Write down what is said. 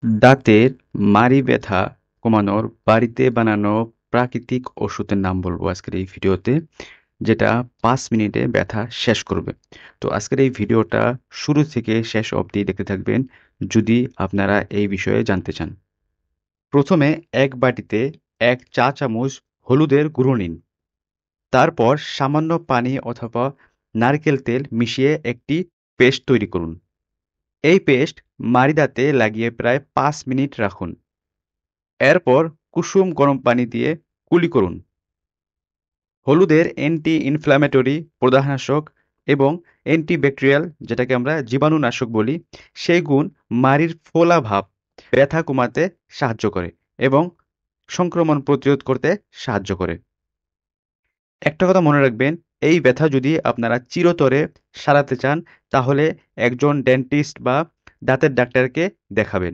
দাঁতের মাড়ি ব্যথা কমানোর বাড়িতে বানানো প্রাকৃতিক ওষুধের নাম বলবো আজকের এই ভিডিওতে, যেটা 5 মিনিটে ব্যথা শেষ করবে। তো আজকের এই ভিডিওটা শুরু থেকে শেষ অবধি দেখতে থাকবেন যদি আপনারা এই বিষয়ে জানতে চান। প্রথমে এক বাটিতে 1 চা চামচ হলুদের গুঁড়ো নিন। তারপর সামান্য পানি অথবা নারকেল তেল মিশিয়ে একটি পেস্ট তৈরি করুন। এই পেস্ট মাড়ি দাঁতে লাগিয়ে প্রায় 5 মিনিট রাখুন। এরপর কুসুম গরম পানি দিয়ে কুলি করুন। হলুদের অ্যান্টি ইনফ্ল্যামেটরি, প্রদাহনাশক এবং অ্যান্টিব্যাকটেরিয়াল, যেটাকে আমরা জীবাণুনাশক বলি, সেই গুণ মাড়ির ফোলা ভাব, ব্যথা কমাতে সাহায্য করে এবং সংক্রমণ প্রতিরোধ করতে সাহায্য করে। একটা কথা মনে রাখবেন, এই ব্যথা যদি আপনারা চিরতরে সারাতে চান তাহলে একজন ডেন্টিস্ট বা দাঁতের ডাক্তারকে দেখাবেন।